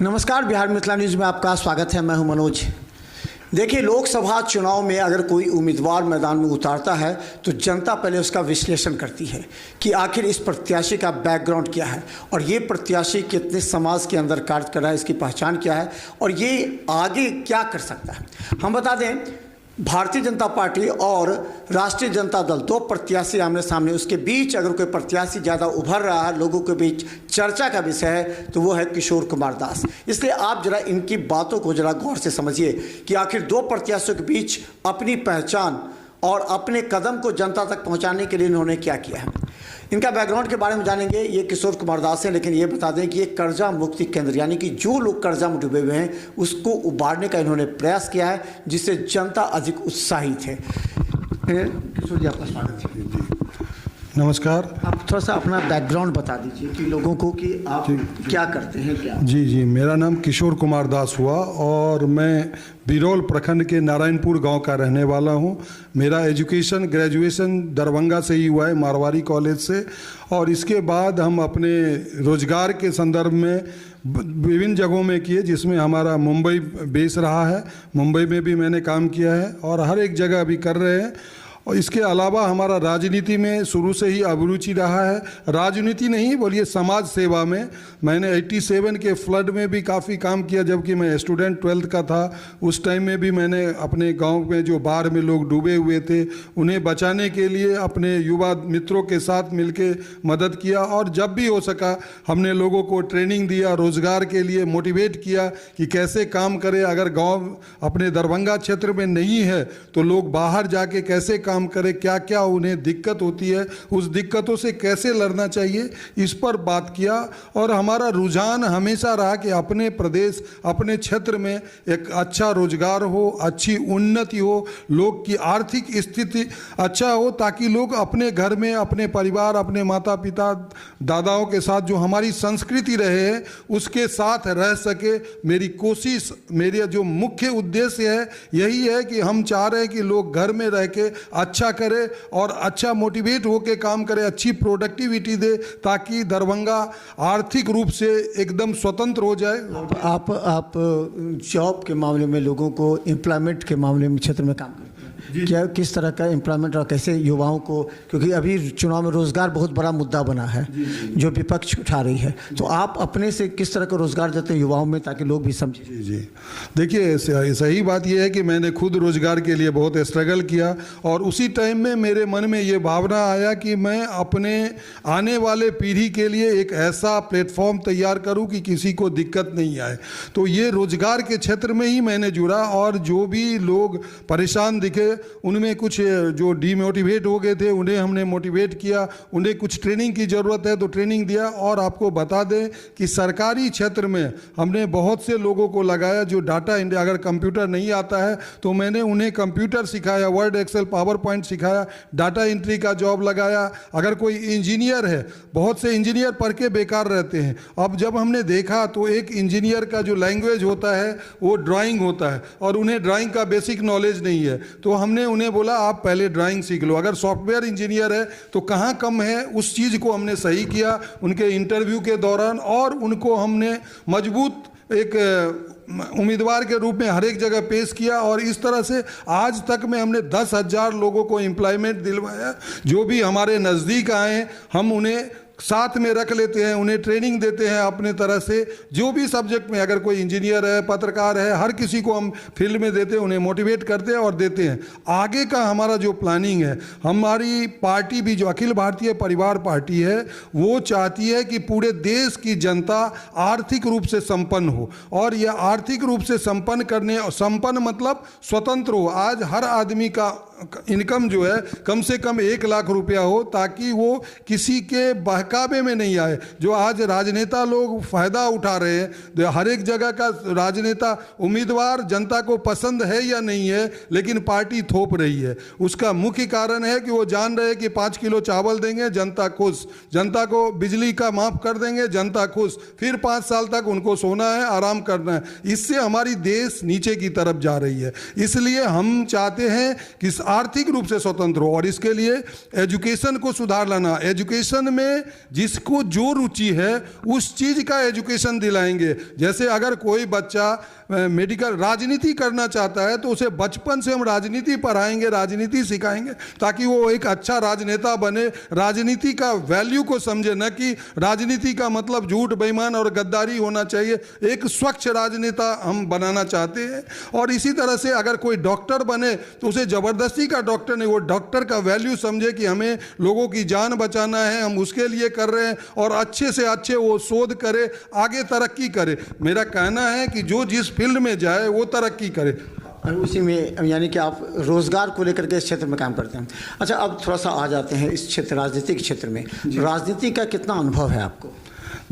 नमस्कार, बिहार मिथिला न्यूज़ में आपका स्वागत है। मैं हूं मनोज। देखिए, लोकसभा चुनाव में अगर कोई उम्मीदवार मैदान में उतारता है तो जनता पहले उसका विश्लेषण करती है कि आखिर इस प्रत्याशी का बैकग्राउंड क्या है और ये प्रत्याशी कितने समाज के अंदर कार्य कर रहा है, इसकी पहचान क्या है और ये आगे क्या कर सकता है। हम बता दें, भारतीय जनता पार्टी और राष्ट्रीय जनता दल दो प्रत्याशी आमने सामने, उसके बीच अगर कोई प्रत्याशी ज़्यादा उभर रहा है, लोगों के बीच चर्चा का विषय है, तो वो है किशोर कुमार दास। इसलिए आप जरा इनकी बातों को जरा गौर से समझिए कि आखिर दो प्रत्याशियों के बीच अपनी पहचान और अपने कदम को जनता तक पहुंचाने के लिए इन्होंने क्या किया है। इनका बैकग्राउंड के बारे में जानेंगे। ये किशोर कुमार दास हैं, लेकिन ये बता दें कि ये कर्जा मुक्ति केंद्र, यानी कि जो लोग कर्जा में डूबे हुए हैं उसको उबारने का इन्होंने प्रयास किया है, जिससे जनता अधिक उत्साहित है। किशोर जी, आपका स्वागत है। नमस्कार। आप थोड़ा सा अपना बैकग्राउंड बता दीजिए कि लोगों को कि आप क्या करते हैं। क्या जी, मेरा नाम किशोर कुमार दास हुआ और मैं बिरौल प्रखंड के नारायणपुर गांव का रहने वाला हूं। मेरा एजुकेशन ग्रेजुएशन दरभंगा से ही हुआ है, मारवाड़ी कॉलेज से, और इसके बाद हम अपने रोजगार के संदर्भ में विभिन्न जगहों में किए, जिसमें हमारा मुंबई बेस रहा है। मुंबई में भी मैंने काम किया है और हर एक जगह अभी कर रहे हैं। और इसके अलावा हमारा राजनीति में शुरू से ही अभिरुचि रहा है। राजनीति नहीं बोलिए, समाज सेवा में। मैंने 87 के फ्लड में भी काफ़ी काम किया, जबकि मैं स्टूडेंट 12th का था। उस टाइम में भी मैंने अपने गांव में जो बाढ़ में लोग डूबे हुए थे उन्हें बचाने के लिए अपने युवा मित्रों के साथ मिलके मदद किया, और जब भी हो सका हमने लोगों को ट्रेनिंग दिया, रोज़गार के लिए मोटिवेट किया कि कैसे काम करें। अगर गाँव अपने दरभंगा क्षेत्र में नहीं है तो लोग बाहर जाके कैसे काम करें, क्या क्या उन्हें दिक्कत होती है, उस दिक्कतों से कैसे लड़ना चाहिए, इस पर बात किया। और हमारा रुझान हमेशा रहा कि अपने प्रदेश, अपने क्षेत्र में एक अच्छा रोजगार हो, अच्छी उन्नति हो, लोग की आर्थिक स्थिति अच्छा हो, ताकि लोग अपने घर में, अपने परिवार, अपने माता पिता, दादाओं के साथ जो हमारी संस्कृति रहे है उसके साथ रह सके। मेरी कोशिश, मेरा जो मुख्य उद्देश्य है यही है कि हम चाह रहे हैं कि लोग घर में रह के अच्छा करे और अच्छा मोटिवेट होके काम करे, अच्छी प्रोडक्टिविटी दे, ताकि दरभंगा आर्थिक रूप से एकदम स्वतंत्र हो जाए। आप जॉब के मामले में, लोगों को एम्प्लॉयमेंट के मामले में क्षेत्र में काम करते हैं, क्या किस तरह का एम्प्लॉयमेंट और कैसे युवाओं को, क्योंकि अभी चुनाव में रोजगार बहुत बड़ा मुद्दा बना है जो विपक्ष उठा रही है, तो आप अपने से किस तरह का रोजगार देते हैं युवाओं में, ताकि लोग भी समझें। जी, देखिए, सही बात यह है कि मैंने खुद रोजगार के लिए बहुत स्ट्रगल किया, और उसी टाइम में मेरे मन में ये भावना आया कि मैं अपने आने वाले पीढ़ी के लिए एक ऐसा प्लेटफॉर्म तैयार करूं कि किसी को दिक्कत नहीं आए। तो ये रोजगार के क्षेत्र में ही मैंने जुड़ा, और जो भी लोग परेशान दिखे उनमें कुछ जो डीमोटिवेट हो गए थे उन्हें हमने मोटिवेट किया, उन्हें कुछ ट्रेनिंग की ज़रूरत है तो ट्रेनिंग दिया। और आपको बता दें कि सरकारी क्षेत्र में हमने बहुत से लोगों को लगाया जो डाटा, अगर कंप्यूटर नहीं आता है तो मैंने उन्हें कंप्यूटर सिखाया, वर्ड, एक्सेल, पावर पॉइंट सिखाया, डाटा एंट्री का जॉब लगाया। अगर कोई इंजीनियर है, बहुत से इंजीनियर पढ़ के बेकार रहते हैं। अब जब हमने देखा तो एक इंजीनियर का जो लैंग्वेज होता है वो ड्राइंग होता है, और उन्हें ड्राइंग का बेसिक नॉलेज नहीं है, तो हमने उन्हें बोला आप पहले ड्राइंग सीख लो। अगर सॉफ्टवेयर इंजीनियर है तो कहाँ कम है, उस चीज़ को हमने सही किया उनके इंटरव्यू के दौरान, और उनको हमने मजबूत एक उम्मीदवार के रूप में हर एक जगह पेश किया। और इस तरह से आज तक में हमने 10,000 लोगों को एम्प्लॉयमेंट दिलवाया। जो भी हमारे नज़दीक आए हम उन्हें साथ में रख लेते हैं, उन्हें ट्रेनिंग देते हैं अपने तरह से। जो भी सब्जेक्ट में, अगर कोई इंजीनियर है, पत्रकार है, हर किसी को हम फील्ड में देते हैं, उन्हें मोटिवेट करते हैं और देते हैं। आगे का हमारा जो प्लानिंग है, हमारी पार्टी भी जो अखिल भारतीय परिवार पार्टी है वो चाहती है कि पूरे देश की जनता आर्थिक रूप से संपन्न हो, और यह आर्थिक रूप से संपन्न मतलब स्वतंत्र हो। आज हर आदमी का इनकम जो है कम से कम 1 लाख रुपया हो, ताकि वो किसी के बहकावे में नहीं आए। जो आज राजनेता लोग फ़ायदा उठा रहे हैं, हर एक जगह का राजनेता उम्मीदवार जनता को पसंद है या नहीं है, लेकिन पार्टी थोप रही है। उसका मुख्य कारण है कि वो जान रहे हैं कि 5 किलो चावल देंगे जनता खुश, जनता को बिजली का माफ़ कर देंगे जनता खुश, फिर 5 साल तक उनको सोना है, आराम करना है। इससे हमारी देश नीचे की तरफ जा रही है। इसलिए हम चाहते हैं कि आर्थिक रूप से स्वतंत्र हो। और इसके लिए एजुकेशन को सुधार लाना, एजुकेशन में जिसको जो रुचि है उस चीज़ का एजुकेशन दिलाएंगे। जैसे अगर कोई बच्चा मेडिकल राजनीति करना चाहता है तो उसे बचपन से हम राजनीति पढ़ाएंगे, राजनीति सिखाएंगे ताकि वो एक अच्छा राजनेता बने, राजनीति का वैल्यू को समझे, न कि राजनीति का मतलब झूठ, बेईमान और गद्दारी होना चाहिए। एक स्वच्छ राजनेता हम बनाना चाहते हैं। और इसी तरह से अगर कोई डॉक्टर बने तो उसे ज़बरदस्ती का डॉक्टर नहीं, वो डॉक्टर का वैल्यू समझे कि हमें लोगों की जान बचाना है, हम उसके लिए कर रहे हैं, और अच्छे से अच्छे वो शोध करे, आगे तरक्की करे। मेरा कहना है कि जो जिस फील्ड में जाए वो तरक्की करे। और उसी में यानी कि आप रोजगार को लेकर के इस क्षेत्र में काम करते हैं। अच्छा, अब थोड़ा सा आ जाते हैं इस क्षेत्र, राजनीति के क्षेत्र में। राजनीति का कितना अनुभव है आपको?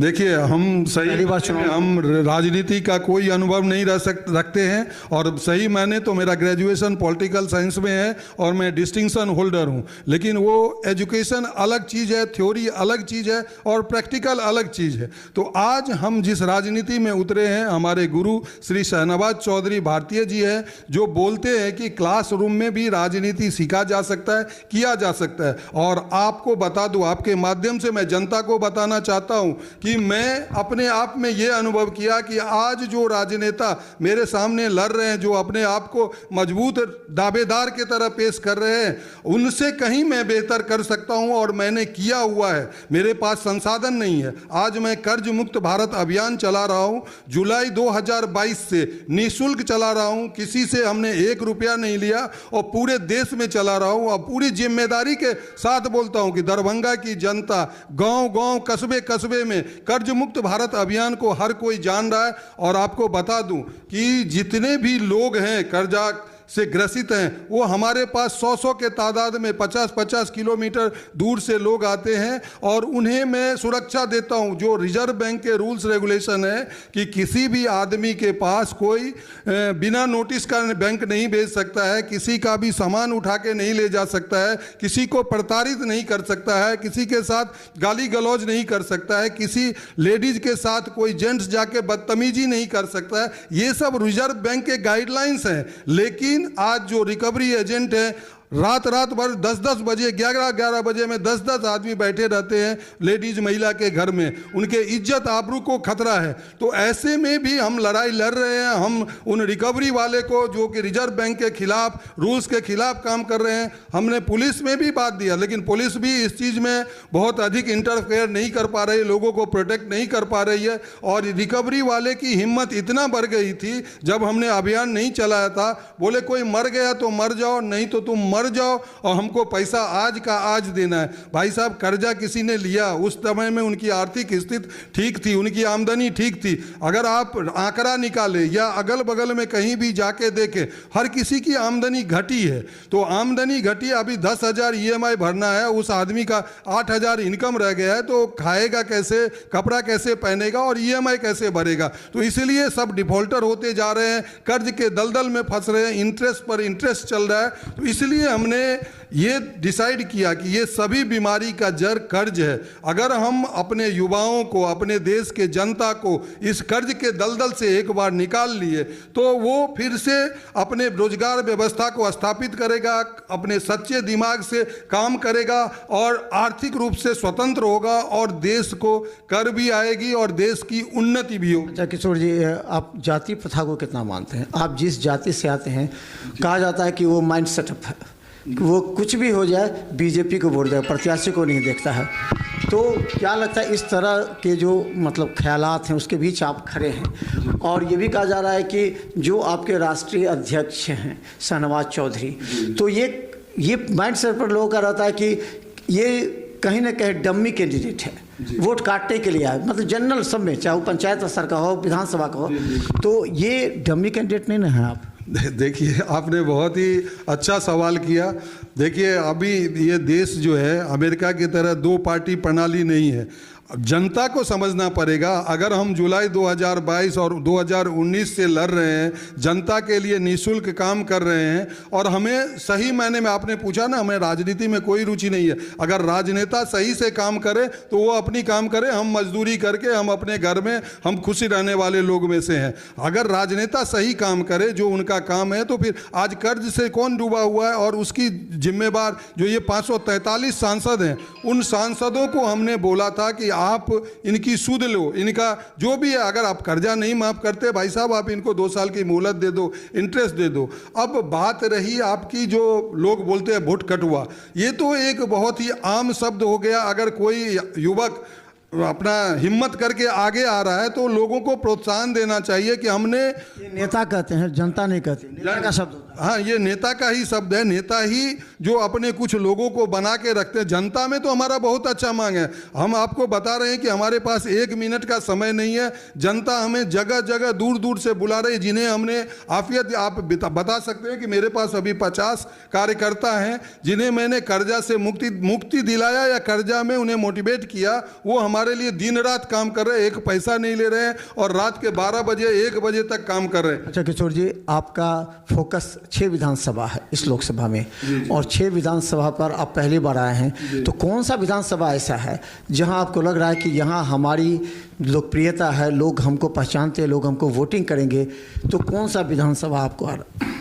देखिए, हम सही हम राजनीति का कोई अनुभव नहीं रखते हैं, और सही मैंने तो मेरा ग्रेजुएशन पॉलिटिकल साइंस में है और मैं डिस्टिंक्शन होल्डर हूं। लेकिन वो एजुकेशन अलग चीज़ है, थ्योरी अलग चीज़ है और प्रैक्टिकल अलग चीज़ है। तो आज हम जिस राजनीति में उतरे हैं, हमारे गुरु श्री शहनवाज चौधरी भारतीय जी है, जो बोलते हैं कि क्लासरूम में भी राजनीति सीखा जा सकता है, किया जा सकता है। और आपको बता दूं, आपके माध्यम से मैं जनता को बताना चाहता हूं कि मैं अपने आप में ये अनुभव किया कि आज जो राजनेता मेरे सामने लड़ रहे हैं, जो अपने आप को मजबूत दावेदार के तरह पेश कर रहे हैं, उनसे कहीं मैं बेहतर कर सकता हूं, और मैंने किया हुआ है। मेरे पास संसाधन नहीं है। आज मैं कर्ज मुक्त भारत अभियान चला रहा हूं, जुलाई 2022 से निःशुल्क चला रहा हूं, किसी से हमने 1 रुपया नहीं लिया, और पूरे देश में चला रहा हूं। और पूरी जिम्मेदारी के साथ बोलता हूं कि दरभंगा की जनता गांव-गांव, कस्बे-कस्बे में कर्ज मुक्त भारत अभियान को हर कोई जान रहा है। और आपको बता दूं कि जितने भी लोग हैं कर्जा से ग्रसित हैं, वो हमारे पास 100 के तादाद में 50-50 किलोमीटर दूर से लोग आते हैं, और उन्हें मैं सुरक्षा देता हूं। जो रिजर्व बैंक के रूल्स रेगुलेशन है कि किसी भी आदमी के पास कोई बिना नोटिस का बैंक नहीं भेज सकता है, किसी का भी सामान उठा के नहीं ले जा सकता है, किसी को प्रताड़ित नहीं कर सकता है, किसी के साथ गाली गलौज नहीं कर सकता है, किसी लेडीज के साथ कोई जेंट्स जाके बदतमीजी नहीं कर सकता है। ये सब रिजर्व बैंक के गाइडलाइंस हैं। लेकिन आज जो रिकवरी एजेंट है, रात भर 10-10 बजे, 11-11 बजे में 10-10 आदमी बैठे रहते हैं लेडीज महिला के घर में, उनके इज्जत आबरू को खतरा है। तो ऐसे में भी हम लड़ाई लड़ रहे हैं। हम उन रिकवरी वाले को, जो कि रिजर्व बैंक के खिलाफ, रूल्स के खिलाफ काम कर रहे हैं, हमने पुलिस में भी बात दिया, लेकिन पुलिस भी इस चीज़ में बहुत अधिक इंटरफेयर नहीं कर पा रही, लोगों को प्रोटेक्ट नहीं कर पा रही है। और रिकवरी वाले की हिम्मत इतना बढ़ गई थी, जब हमने अभियान नहीं चलाया था, बोले कोई मर गया तो मर जाओ, नहीं तो तुम मर जाओ, और हमको पैसा आज का आज देना है। भाई साहब, कर्जा किसी ने लिया, उस समय में उनकी आर्थिक स्थिति ठीक थी, उनकी आमदनी ठीक थी। अगर आप आंकड़ा निकाले या अगल बगल में कहीं भी जाके देखें, हर किसी की आमदनी घटी है। तो आमदनी घटी, अभी 10,000 EMI भरना है, उस आदमी का 8,000 इनकम रह गया है, तो खाएगा कैसे, कपड़ा कैसे पहनेगा और EMI कैसे भरेगा। तो इसलिए सब डिफॉल्टर होते जा रहे हैं, कर्ज के दलदल में फंस रहे हैं, इंटरेस्ट पर इंटरेस्ट चल रहा है। तो इसलिए हमने ये डिसाइड किया कि ये सभी बीमारी का जड़ कर्ज है। अगर हम अपने युवाओं को, अपने देश के जनता को इस कर्ज के दलदल से एक बार निकाल लिए, तो वो फिर से अपने रोजगार व्यवस्था को स्थापित करेगा, अपने सच्चे दिमाग से काम करेगा और आर्थिक रूप से स्वतंत्र होगा, और देश को कर भी आएगी और देश की उन्नति भी होगी। अच्छा किशोर जी, आप जाति प्रथा को कितना मानते हैं? आप जिस जाति से आते हैं, कहा जाता है कि वो माइंड सेटअप है, वो कुछ भी हो जाए बीजेपी को वोट दे, प्रत्याशी को नहीं देखता है। तो क्या लगता है, इस तरह के जो मतलब ख्यालात हैं उसके बीच आप खड़े हैं? और ये भी कहा जा रहा है कि जो आपके राष्ट्रीय अध्यक्ष हैं शहनवाज चौधरी, तो ये माइंड सेट पर लोगों का रहता है कि ये कहीं ना कहीं डम्मी कैंडिडेट है, वोट काटने के लिए आए, मतलब जनरल सब में, चाहे वो पंचायत स्तर का हो, विधानसभा का हो। तो ये डम्मी कैंडिडेट नहीं ना है आप? देखिए, आपने बहुत ही अच्छा सवाल किया। देखिए, अभी ये देश जो है अमेरिका की तरह 2 पार्टी प्रणाली नहीं है। जनता को समझना पड़ेगा। अगर हम जुलाई 2022 और 2019 से लड़ रहे हैं, जनता के लिए निःशुल्क काम कर रहे हैं, और हमें सही मायने में, आपने पूछा ना, हमें राजनीति में कोई रुचि नहीं है। अगर राजनेता सही से काम करे तो वो अपनी काम करे, हम मजदूरी करके हम अपने घर में हम खुशी रहने वाले लोग में से हैं। अगर राजनेता सही काम करे जो उनका काम है, तो फिर आज कर्ज से कौन डूबा हुआ है, और उसकी जिम्मेवार जो ये 543 सांसद हैं, उन सांसदों को हमने बोला था कि आप इनकी सूद लो, इनका जो भी है, अगर आप कर्जा नहीं माफ करते भाई साहब, आप इनको 2 साल की मोहलत दे दो, इंटरेस्ट दे दो। अब बात रही आपकी, जो लोग बोलते हैं वोट कटुआ, ये तो एक बहुत ही आम शब्द हो गया। अगर कोई युवक अपना हिम्मत करके आगे आ रहा है तो लोगों को प्रोत्साहन देना चाहिए कि हमने, ये नेता कहते हैं, जनता नहीं कहती, नेता का शब्द होता है। हाँ, ये नेता का ही शब्द है। नेता ही जो अपने कुछ लोगों को बना के रखते हैं। जनता में तो हमारा बहुत अच्छा मांग है। हम आपको बता रहे हैं कि हमारे पास 1 मिनट का समय नहीं है। जनता हमें जगह जगह दूर दूर से बुला रही है, जिन्हें हमने आफियत, आप बता सकते हैं कि मेरे पास अभी 50 कार्यकर्ता हैं जिन्हें मैंने कर्जा से मुक्ति दिलाया या कर्जा में उन्हें मोटिवेट किया। वो हमारे लिए दिन रात काम कर रहे हैं, 1 पैसा नहीं ले रहे हैं, और रात के 12 बजे 1 बजे तक काम कर रहे हैं। अच्छा किशोर जी, आपका फोकस 6 विधानसभा है इस लोकसभा में, और 6 विधानसभा पर आप पहली बार आए हैं, तो कौन सा विधानसभा ऐसा है जहां आपको लग रहा है कि यहाँ हमारी लोकप्रियता है, लोग हमको पहचानते हैं, लोग हमको वोटिंग करेंगे, तो कौन सा विधानसभा आपको आ रहा है?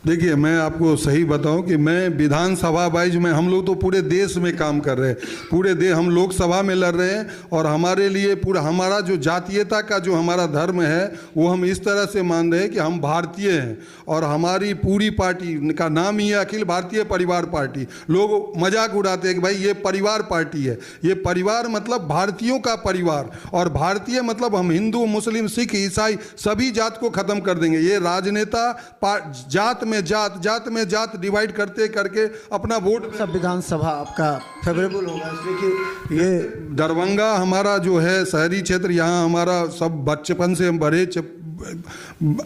देखिए, मैं आपको सही बताऊं कि मैं विधानसभा वाइज में, हम लोग तो पूरे देश में काम कर रहे हैं, पूरे देश, हम लोकसभा में लड़ रहे हैं, और हमारे लिए पूरा हमारा जो जातीयता का जो हमारा धर्म है वो हम इस तरह से मान रहे हैं कि हम भारतीय हैं, और हमारी पूरी पार्टी का नाम ही है अखिल भारतीय परिवार पार्टी। लोग मजाक उड़ाते हैं कि भाई ये परिवार पार्टी है। ये परिवार मतलब भारतीयों का परिवार, और भारतीय मतलब हम हिंदू, मुस्लिम, सिख, ईसाई सभी जात को खत्म कर देंगे। ये राजनेता जात में जात डिवाइड करते करके अपना वोट, सब विधानसभा आपका फेवरेबल होगा, इसलिए कि ये दरभंगा हमारा जो है शहरी क्षेत्र, यहाँ हमारा सब बचपन से हम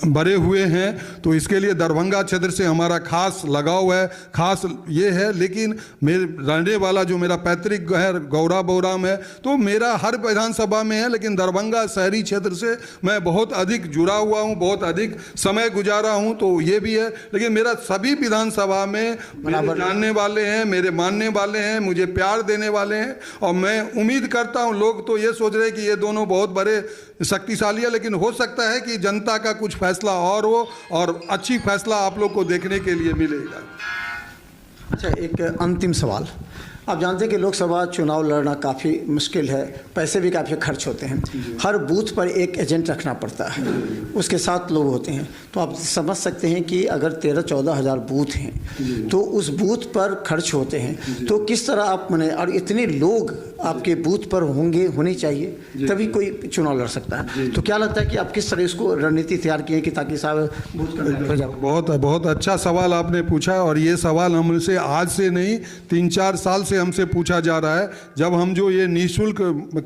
बड़े हुए हैं, तो इसके लिए दरभंगा क्षेत्र से हमारा खास लगाव है, खास ये है। लेकिन मेरे रहने वाला जो मेरा पैतृक है गौरा बौराम है, तो मेरा हर विधानसभा में है, लेकिन दरभंगा शहरी क्षेत्र से मैं बहुत अधिक जुड़ा हुआ हूँ, बहुत अधिक समय गुजारा हूँ, तो ये भी है। लेकिन मेरा सभी विधानसभा में मेरे जानने वाले हैं, मेरे मानने वाले हैं, मुझे प्यार देने वाले हैं, और मैं उम्मीद करता हूँ, लोग तो ये सोच रहे हैं कि ये दोनों बहुत बड़े शक्तिशाली है, लेकिन हो सकता है कि जनता का कुछ फैसला और हो, और अच्छी फैसला आप लोग को देखने के लिए मिलेगा। अच्छा, एक अंतिम सवाल। आप जानते हैं कि लोकसभा चुनाव लड़ना काफ़ी मुश्किल है, पैसे भी काफ़ी खर्च होते हैं, हर बूथ पर एक एजेंट रखना पड़ता है, उसके साथ लोग होते हैं, तो आप समझ सकते हैं कि अगर 13-14 हज़ार बूथ हैं तो उस बूथ पर खर्च होते हैं, तो किस तरह आप मने, और इतने लोग आपके बूथ पर होनी चाहिए तभी कोई चुनाव लड़ सकता है, तो क्या लगता है कि आप किस तरह इसको रणनीति तैयार किए कि ताकि साहब बूथ कर जाओ? बहुत अच्छा सवाल आपने पूछा, और ये सवाल हमसे आज से नहीं 3-4 साल से हमसे पूछा जा रहा है। जब हम जो ये निःशुल्क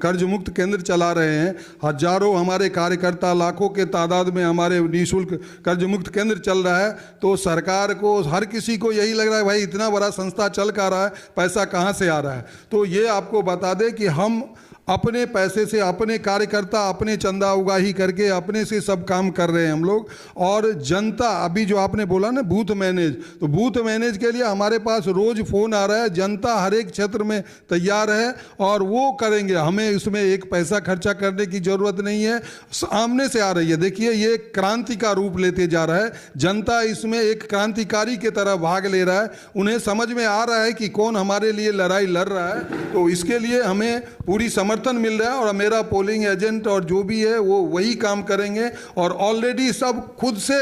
कर्ज मुक्त केंद्र चला रहे हैं, हजारों हमारे कार्यकर्ता, लाखों के तादाद में हमारे निःशुल्क कर्ज मुक्त केंद्र चल रहा है, तो सरकार को, हर किसी को यही लग रहा है भाई इतना बड़ा संस्था चल कर रहा है, पैसा कहाँ से आ रहा है। तो ये आपको बता दें कि हम अपने पैसे से, अपने कार्यकर्ता अपने चंदा उगाही करके अपने से सब काम कर रहे हैं हम लोग। और जनता, अभी जो आपने बोला ना बूथ मैनेज, तो बूथ मैनेज के लिए हमारे पास रोज फोन आ रहा है, जनता हर एक क्षेत्र में तैयार है और वो करेंगे, हमें इसमें एक पैसा खर्चा करने की जरूरत नहीं है, सामने से आ रही है। देखिए ये क्रांति का रूप लेते जा रहा है, जनता इसमें एक क्रांतिकारी के तरह भाग ले रहा है, उन्हें समझ में आ रहा है कि कौन हमारे लिए लड़ाई लड़ रहा है, तो इसके लिए हमें पूरी समर्थन मिल रहा है। और मेरा पोलिंग एजेंट और जो भी है वो वही काम करेंगे, और ऑलरेडी सब खुद से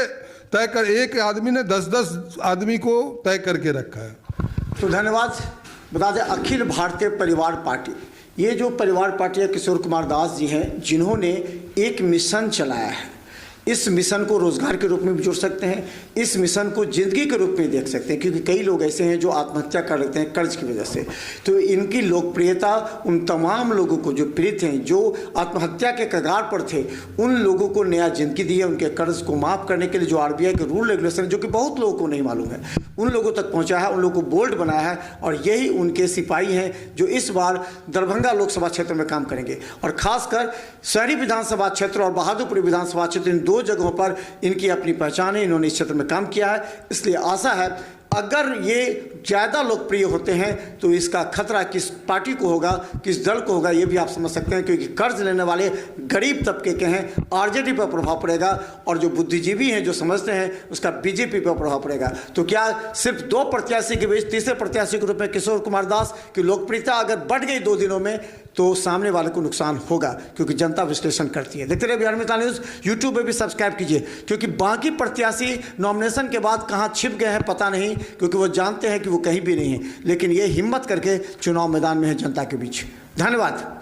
तय कर, एक आदमी ने 10-10 आदमी को तय करके रखा है। तो धन्यवाद। बता दें अखिल भारतीय परिवार पार्टी, ये जो परिवार पार्टी है, किशोर कुमार दास जी हैं जिन्होंने एक मिशन चलाया है, इस मिशन को रोजगार के रूप में भी जोड़ सकते हैं, इस मिशन को जिंदगी के रूप में देख सकते हैं, क्योंकि कई लोग ऐसे हैं जो आत्महत्या कर लेते हैं कर्ज की वजह से। तो इनकी लोकप्रियता उन तमाम लोगों को जो पीड़ित हैं, जो आत्महत्या के कगार पर थे, उन लोगों को नया जिंदगी दी है। उनके कर्ज को माफ़ करने के लिए जो आरबीआई के रूल रेगुलेशन जो कि बहुत लोगों को नहीं मालूम है, उन लोगों तक पहुंचा है, उन लोगों को बोल्ड बनाया है। और यही उनके सिपाही हैं जो इस बार दरभंगा लोकसभा क्षेत्र में काम करेंगे। और खासकर शहरी विधानसभा क्षेत्र और बहादुरपुर विधानसभा क्षेत्र, इन दो जगहों पर इनकी अपनी पहचान है, इन्होंने इस क्षेत्र में काम किया है। इसलिए आशा है अगर ये ज़्यादा लोकप्रिय होते हैं तो इसका खतरा किस पार्टी को होगा, किस दल को होगा, ये भी आप समझ सकते हैं। क्योंकि कर्ज लेने वाले गरीब तबके के हैं, आरजेडी पर प्रभाव पड़ेगा, और जो बुद्धिजीवी हैं, जो समझते हैं, उसका बीजेपी पर प्रभाव पड़ेगा। तो क्या सिर्फ 2 प्रत्याशी के बीच तीसरे प्रत्याशी के रूप में किशोर कुमार दास की लोकप्रियता अगर बढ़ गई 2 दिनों में, तो सामने वाले को नुकसान होगा, क्योंकि जनता विश्लेषण करती है। देखते रहिए बिहार मित्र न्यूज़, यूट्यूब पे भी सब्सक्राइब कीजिए, क्योंकि बाकी प्रत्याशी नॉमिनेशन के बाद कहाँ छिप गए हैं पता नहीं, क्योंकि वो जानते हैं कि वो कहीं भी नहीं है, लेकिन ये हिम्मत करके चुनाव मैदान में है जनता के बीच। धन्यवाद।